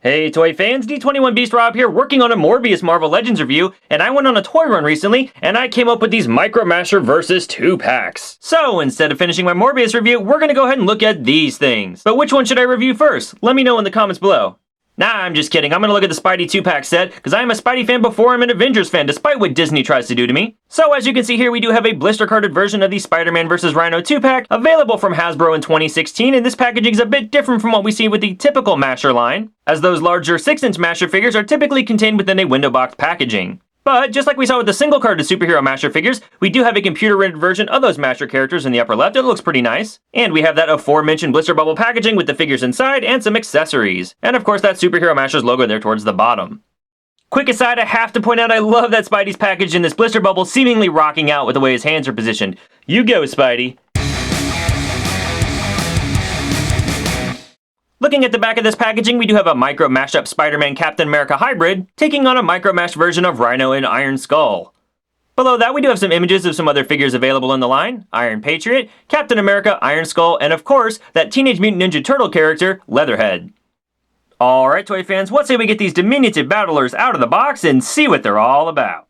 Hey toy fans, D21 Beast Rob here, working on a Morbius Marvel Legends review, and I went on a toy run recently, and I came up with these Micro Masher versus 2-packs. So instead of finishing my Morbius review, we're gonna go ahead and look at these things. But which one should I review first? Let me know in the comments below. Nah, I'm just kidding. I'm gonna look at the Spidey 2-pack set, because I am a Spidey fan before I'm an Avengers fan, despite what Disney tries to do to me. So as you can see here, we do have a blister-carded version of the Spider-Man vs. Rhino 2-pack, available from Hasbro in 2016, and this packaging is a bit different from what we see with the typical Masher line, as those larger 6-inch Masher figures are typically contained within a window box packaging. But just like we saw with the single-carded superhero Masher figures, we do have a computer-rendered version of those Masher characters in the upper left. It looks pretty nice. And we have that aforementioned blister bubble packaging with the figures inside and some accessories. And of course that superhero Masher's logo there towards the bottom. Quick aside, I have to point out I love that Spidey's packaged in this blister bubble, seemingly rocking out with the way his hands are positioned. You go, Spidey. Looking at the back of this packaging, we do have a micro mashed up Spider-Man Captain America hybrid, taking on a micro mashed version of Rhino and Iron Skull. Below that, we do have some images of some other figures available in the line: Iron Patriot, Captain America, Iron Skull, and of course, that Teenage Mutant Ninja Turtle character, Leatherhead. Alright toy fans, what say we get these diminutive battlers out of the box and see what they're all about.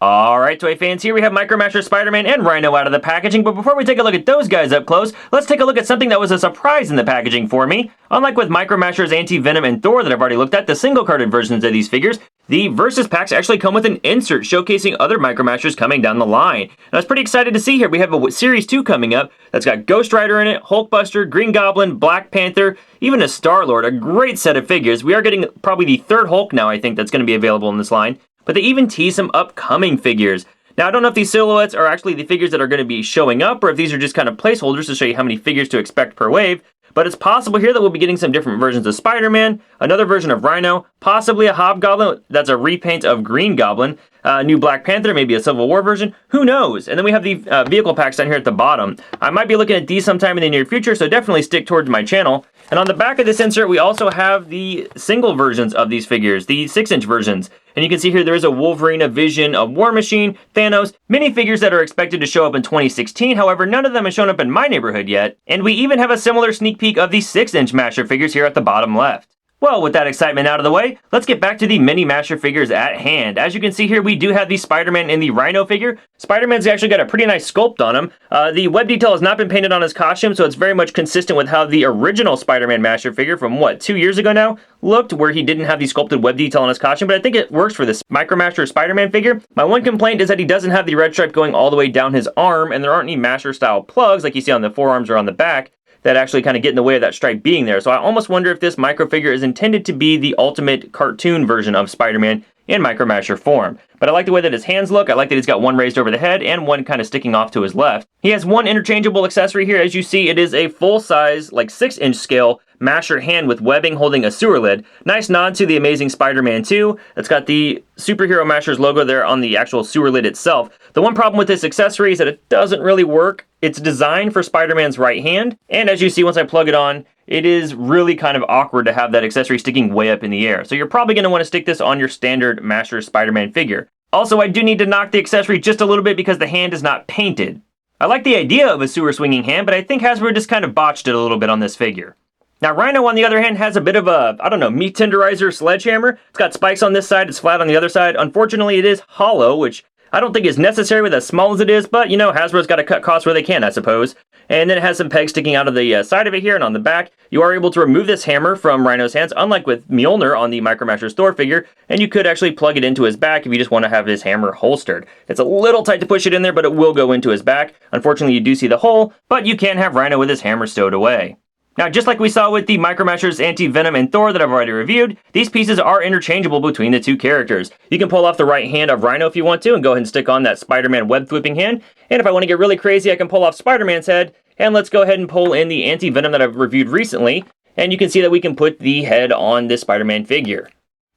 Alright toy fans, here we have Micro Masher Spider-Man and Rhino out of the packaging, but before we take a look at those guys up close, let's take a look at something that was a surprise in the packaging for me. Unlike with Micro Masher's Anti-Venom and Thor that I've already looked at, the single-carded versions of these figures, the Versus packs actually come with an insert showcasing other Micro Mashers coming down the line. And I was pretty excited to see here, we have a Series 2 coming up that's got Ghost Rider in it, Hulkbuster, Green Goblin, Black Panther, even a Star-Lord, a great set of figures. We are getting probably the third Hulk now, I think, that's going to be available in this line. But they even tease some upcoming figures. Now, I don't know if these silhouettes are actually the figures that are going to be showing up, or if these are just kind of placeholders to show you how many figures to expect per wave, but it's possible here that we'll be getting some different versions of Spider-Man, another version of Rhino, possibly a Hobgoblin that's a repaint of Green Goblin, a new Black Panther, maybe a Civil War version, who knows? And then we have the vehicle packs down here at the bottom. I might be looking at these sometime in the near future, so definitely stick towards my channel. And on the back of this insert, we also have the single versions of these figures, the 6-inch versions. And you can see here there is a Wolverine, a Vision, a War Machine, Thanos, many figures that are expected to show up in 2016. However, none of them have shown up in my neighborhood yet. And we even have a similar sneak peek of the 6-inch Masher figures here at the bottom left. Well, with that excitement out of the way, let's get back to the mini Masher figures at hand. As you can see here, we do have the Spider-Man and the Rhino figure. Spider-Man's actually got a pretty nice sculpt on him. The web detail has not been painted on his costume, so it's very much consistent with how the original Spider-Man Masher figure from, 2 years ago now, looked, where he didn't have the sculpted web detail on his costume, but I think it works for this Micro Masher Spider-Man figure. My one complaint is that he doesn't have the red stripe going all the way down his arm, and there aren't any Masher-style plugs like you see on the forearms or on the back that actually kind of get in the way of that stripe being there. So I almost wonder if this micro figure is intended to be the ultimate cartoon version of Spider-Man in Micro Masher form. But I like the way that his hands look. I like that he's got one raised over the head and one kind of sticking off to his left. He has one interchangeable accessory here. As you see, it is a full-size, 6-inch scale Masher hand with webbing holding a sewer lid. Nice nod to the Amazing Spider-Man 2. It's got the superhero Masher's logo there on the actual sewer lid itself. The one problem with this accessory is that it doesn't really work. It's designed for Spider-Man's right hand, and as you see once I plug it on, it is really kind of awkward to have that accessory sticking way up in the air. So you're probably going to want to stick this on your standard Masher Spider-Man figure. Also, I do need to knock the accessory just a little bit because the hand is not painted. I like the idea of a sewer swinging hand, but I think Hasbro just kind of botched it a little bit on this figure. Now, Rhino, on the other hand, has a bit of a, meat tenderizer sledgehammer. It's got spikes on this side, it's flat on the other side. Unfortunately, it is hollow, which I don't think is necessary with as small as it is, but, Hasbro's got to cut costs where they can, I suppose. And then it has some pegs sticking out of the side of it here, and on the back, you are able to remove this hammer from Rhino's hands, unlike with Mjolnir on the Micro Masher Thor figure, and you could actually plug it into his back if you just want to have his hammer holstered. It's a little tight to push it in there, but it will go into his back. Unfortunately, you do see the hole, but you can have Rhino with his hammer stowed away. Now, just like we saw with the Micro Mashers Anti-Venom and Thor that I've already reviewed, these pieces are interchangeable between the two characters. You can pull off the right hand of Rhino if you want to, and go ahead and stick on that Spider-Man web-flipping hand. And if I want to get really crazy, I can pull off Spider-Man's head, and let's go ahead and pull in the Anti-Venom that I've reviewed recently, and you can see that we can put the head on this Spider-Man figure.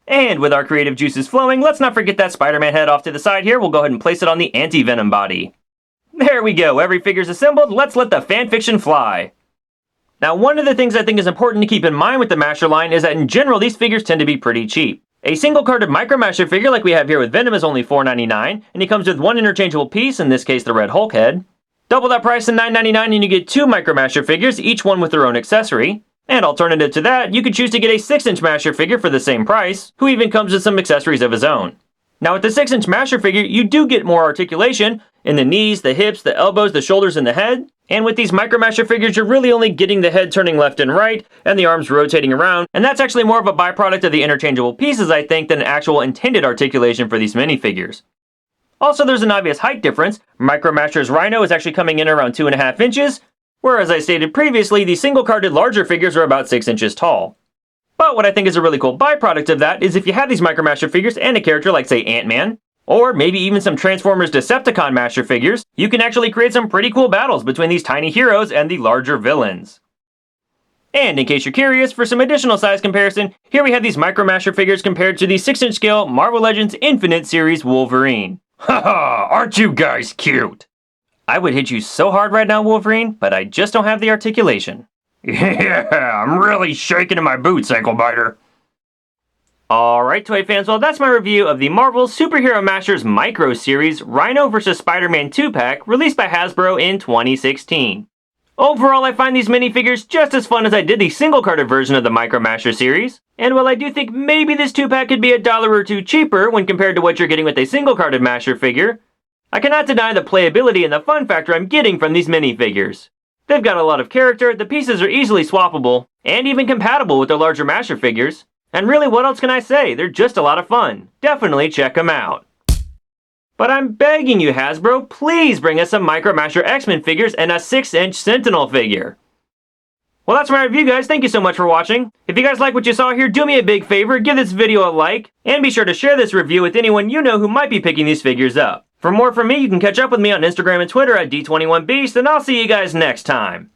And with our creative juices flowing, let's not forget that Spider-Man head off to the side here. We'll go ahead and place it on the Anti-Venom body. There we go, every figure's assembled, let's let the fanfiction fly. Now, one of the things I think is important to keep in mind with the Masher line is that in general, these figures tend to be pretty cheap. A single-carded Micro Masher figure like we have here with Venom is only $4.99, and he comes with one interchangeable piece, in this case the Red Hulk head. Double that price to $9.99 and you get two Micro Masher figures, each one with their own accessory. And alternative to that, you could choose to get a 6-inch Masher figure for the same price, who even comes with some accessories of his own. Now with the 6-inch Masher figure, you do get more articulation in the knees, the hips, the elbows, the shoulders, and the head. And with these Micro Masher figures, you're really only getting the head turning left and right, and the arms rotating around, and that's actually more of a byproduct of the interchangeable pieces, I think, than actual intended articulation for these minifigures. Also, there's an obvious height difference. Micro Masher's Rhino is actually coming in around 2.5 inches, whereas I stated previously, the single-carded larger figures are about 6 inches tall. But what I think is a really cool byproduct of that is if you have these Micro Masher figures and a character like, say, Ant-Man, or maybe even some Transformers Decepticon Masher figures, you can actually create some pretty cool battles between these tiny heroes and the larger villains. And in case you're curious, for some additional size comparison, here we have these Micro Masher figures compared to the 6-inch scale Marvel Legends Infinite Series Wolverine. Haha, aren't you guys cute? I would hit you so hard right now, Wolverine, but I just don't have the articulation. Yeah, I'm really shaking in my boots, ankle biter. Alright, toy fans, well that's my review of the Marvel Superhero Mashers Micro Series Rhino vs. Spider-Man 2-pack released by Hasbro in 2016. Overall, I find these minifigures just as fun as I did the single-carded version of the Micro Masher series, and while I do think maybe this 2-pack could be $1 or $2 cheaper when compared to what you're getting with a single-carded Masher figure, I cannot deny the playability and the fun factor I'm getting from these minifigures. They've got a lot of character, the pieces are easily swappable, and even compatible with the larger Masher figures. And really, what else can I say? They're just a lot of fun. Definitely check them out. But I'm begging you, Hasbro, please bring us some Micro Masher X-Men figures and a 6-inch Sentinel figure. Well, that's my review, guys. Thank you so much for watching. If you guys like what you saw here, do me a big favor, give this video a like, and be sure to share this review with anyone you know who might be picking these figures up. For more from me, you can catch up with me on Instagram and Twitter at D21Beast, and I'll see you guys next time.